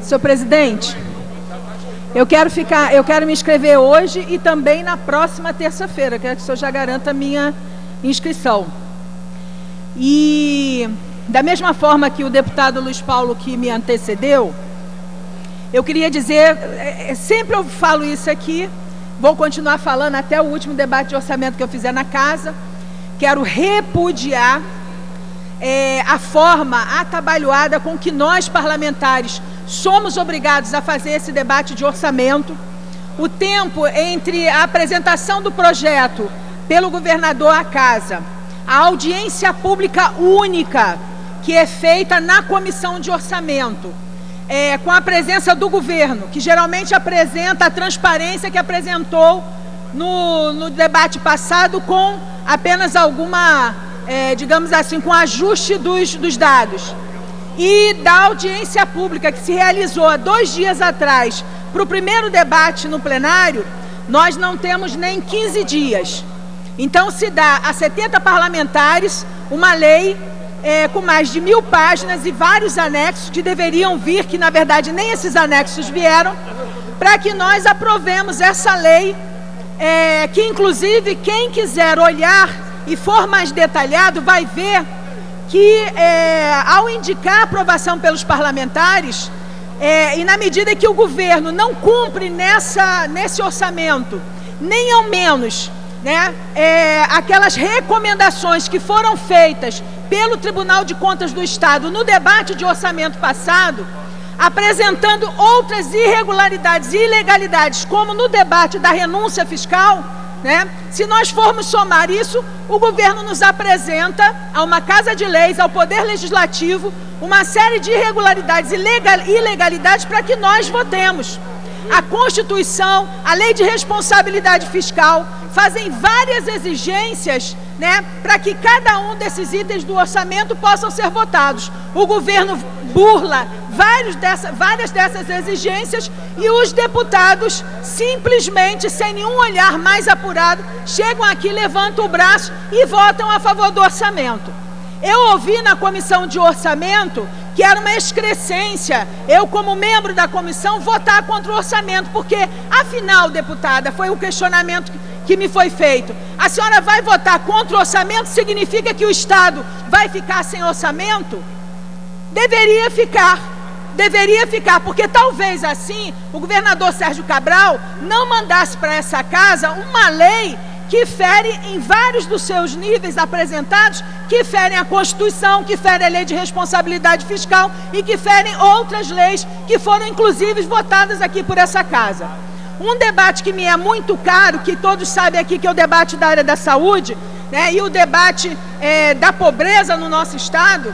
Senhor presidente, eu quero me inscrever hoje e também na próxima terça-feira. Quero que o senhor já garanta a minha inscrição. E da mesma forma que o deputado Luiz Paulo, que me antecedeu, eu queria dizer, sempre eu falo isso aqui, vou continuar falando até o último debate de orçamento que eu fizer na casa. Quero repudiar a forma atabalhoada com que nós, parlamentares, somos obrigados a fazer esse debate de orçamento. O tempo entre a apresentação do projeto pelo governador à casa, a audiência pública única que é feita na comissão de orçamento, com a presença do governo, que geralmente apresenta a transparência que apresentou no debate passado, com apenas alguma, digamos assim, com ajuste dos dados. E da audiência pública que se realizou há 2 dias atrás para o primeiro debate no plenário, nós não temos nem 15 dias. Então se dá a 70 parlamentares uma lei com mais de 1000 páginas e vários anexos que deveriam vir, que na verdade nem esses anexos vieram, para que nós aprovemos essa lei, que inclusive quem quiser olhar e for mais detalhado vai ver que ao indicar a aprovação pelos parlamentares, e na medida que o governo não cumpre nesse orçamento, nem ao menos, né, aquelas recomendações que foram feitas pelo Tribunal de Contas do Estado no debate de orçamento passado, apresentando outras irregularidades e ilegalidades, como no debate da renúncia fiscal, né? Se nós formos somar isso, o governo nos apresenta a uma Casa de Leis, ao Poder Legislativo, uma série de irregularidades e ilegalidades para que nós votemos. A Constituição, a Lei de Responsabilidade Fiscal, fazem várias exigências, né, para que cada um desses itens do orçamento possam ser votados. O governo burla várias dessas exigências e os deputados, simplesmente, sem nenhum olhar mais apurado, chegam aqui, levantam o braço e votam a favor do orçamento. Eu ouvi na comissão de orçamento que era uma excrescência, eu como membro da comissão, votar contra o orçamento, porque, afinal, deputada, foi o questionamento que me foi feito. A senhora vai votar contra o orçamento, significa que o Estado vai ficar sem orçamento? Deveria ficar, porque talvez assim o governador Sérgio Cabral não mandasse para essa casa uma lei que fere em vários dos seus níveis apresentados, que ferem a Constituição, que ferem a Lei de Responsabilidade Fiscal e que ferem outras leis que foram inclusive votadas aqui por essa casa. Um debate que me é muito caro, que todos sabem aqui, que é o debate da área da saúde, né, e o debate da pobreza no nosso estado,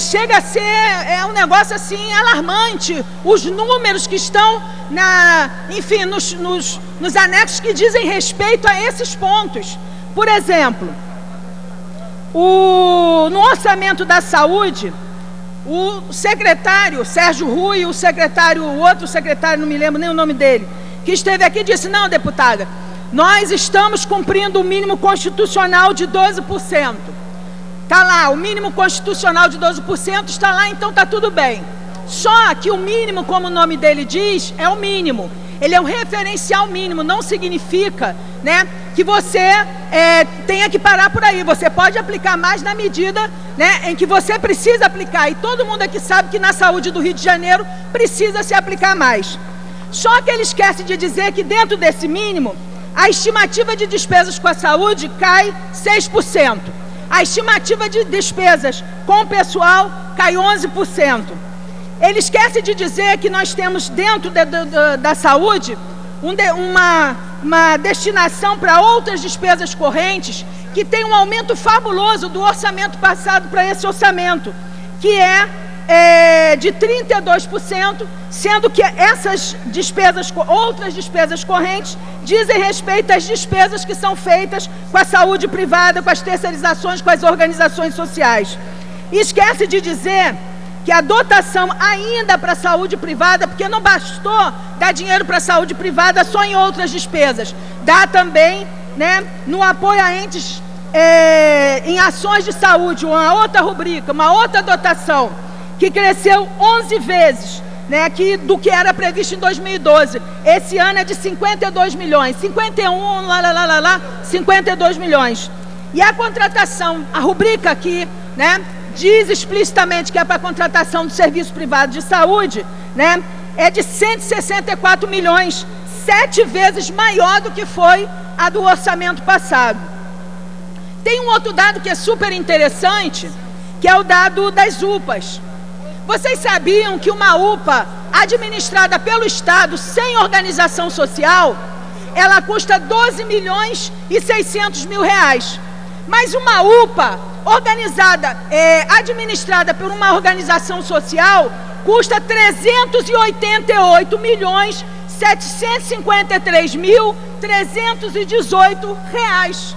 chega a ser um negócio assim alarmante, os números que estão enfim, nos anexos que dizem respeito a esses pontos. Por exemplo, no orçamento da saúde, o secretário Sérgio Rui, o outro secretário, não me lembro nem o nome dele, que esteve aqui, disse: não, deputada, nós estamos cumprindo o mínimo constitucional de 12%. Está lá, o mínimo constitucional de 12% está lá, então está tudo bem. Só que o mínimo, como o nome dele diz, é o mínimo. Ele é um referencial mínimo, não significa, né, que você tenha que parar por aí. Você pode aplicar mais na medida, né, em que você precisa aplicar. E todo mundo aqui sabe que na saúde do Rio de Janeiro precisa se aplicar mais. Só que ele esquece de dizer que dentro desse mínimo, a estimativa de despesas com a saúde cai 6%. A estimativa de despesas com o pessoal cai 11%. Ele esquece de dizer que nós temos dentro da saúde uma destinação para outras despesas correntes que tem um aumento fabuloso do orçamento passado para esse orçamento, que de 32%, sendo que essas despesas, outras despesas correntes, dizem respeito às despesas que são feitas com a saúde privada, com as terceirizações, com as organizações sociais. E esquece de dizer que a dotação ainda para a saúde privada, porque não bastou dar dinheiro para a saúde privada só em outras despesas, dá também, né, no apoio a entes em ações de saúde, uma outra rubrica, uma outra dotação, que cresceu 11 vezes, né, do que era previsto em 2012. Esse ano é de 52 milhões, 51, 52 milhões. E a contratação, a rubrica aqui, né, diz explicitamente que é para a contratação do serviço privado de saúde, né, é de 164 milhões, 7 vezes maior do que foi a do orçamento passado. Tem um outro dado que é super interessante, que é o dado das UPAs. Vocês sabiam que uma UPA administrada pelo Estado, sem organização social, ela custa 12 milhões e 600 mil reais. Mas uma UPA organizada, administrada por uma organização social, custa 388 milhões 753 mil 318 reais.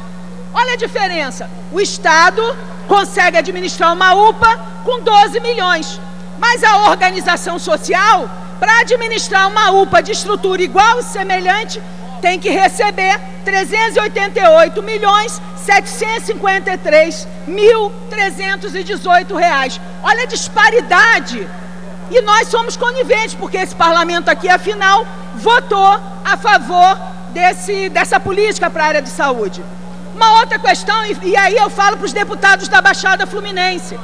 Olha a diferença. O Estado consegue administrar uma UPA com 12 milhões. Mas a organização social, para administrar uma UPA de estrutura igual e semelhante, tem que receber 388 milhões 753 mil 318 reais. Olha a disparidade. E nós somos coniventes, porque esse parlamento aqui, afinal, votou a favor dessa política para a área de saúde. Uma outra questão, e aí eu falo para os deputados da Baixada Fluminense,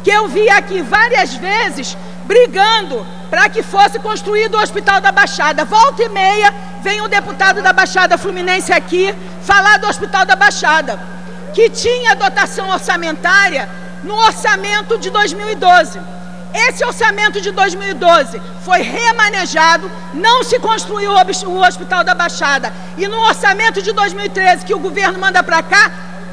que eu vi aqui várias vezes brigando para que fosse construído o Hospital da Baixada. Volta e meia vem um deputado da Baixada Fluminense aqui falar do Hospital da Baixada, que tinha dotação orçamentária no orçamento de 2012. Esse orçamento de 2012 foi remanejado, não se construiu o Hospital da Baixada. E no orçamento de 2013, que o governo manda para cá,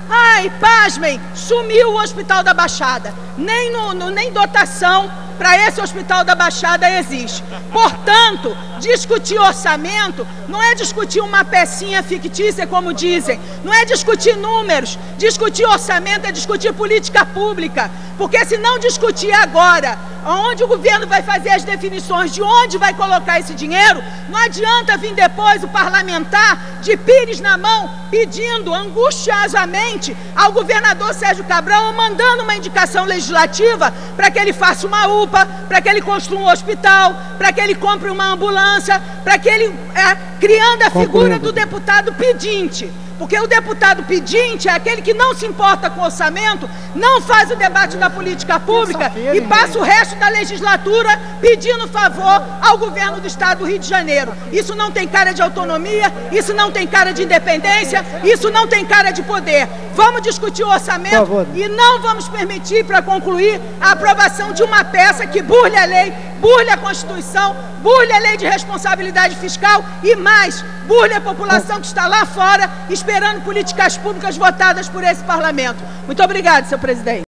ai, pasmem, sumiu o Hospital da Baixada. Nem dotação para esse Hospital da Baixada existe. Portanto, discutir orçamento não é discutir uma pecinha fictícia, como dizem, não é discutir números. Discutir orçamento é discutir política pública, porque se não discutir agora onde o governo vai fazer as definições de onde vai colocar esse dinheiro, não adianta vir depois o parlamentar de pires na mão pedindo angustiosamente ao governador Sérgio Cabral, mandando uma indicação legislativa para que ele faça uma UPA, para que ele construa um hospital, para que ele compre uma ambulância, para que ele criando a figura do deputado pedinte. Porque o deputado pedinte é aquele que não se importa com o orçamento, não faz o debate da política pública e passa o resto da legislatura pedindo favor ao governo do Estado do Rio de Janeiro. Isso não tem cara de autonomia, isso não tem cara de independência, isso não tem cara de poder. Vamos discutir o orçamento e não vamos permitir, para concluir, a aprovação de uma peça que burle a lei, burle a Constituição, burle a lei de responsabilidade fiscal e mais, burle a população que está lá fora esperando políticas públicas votadas por esse parlamento. Muito obrigado, senhor presidente.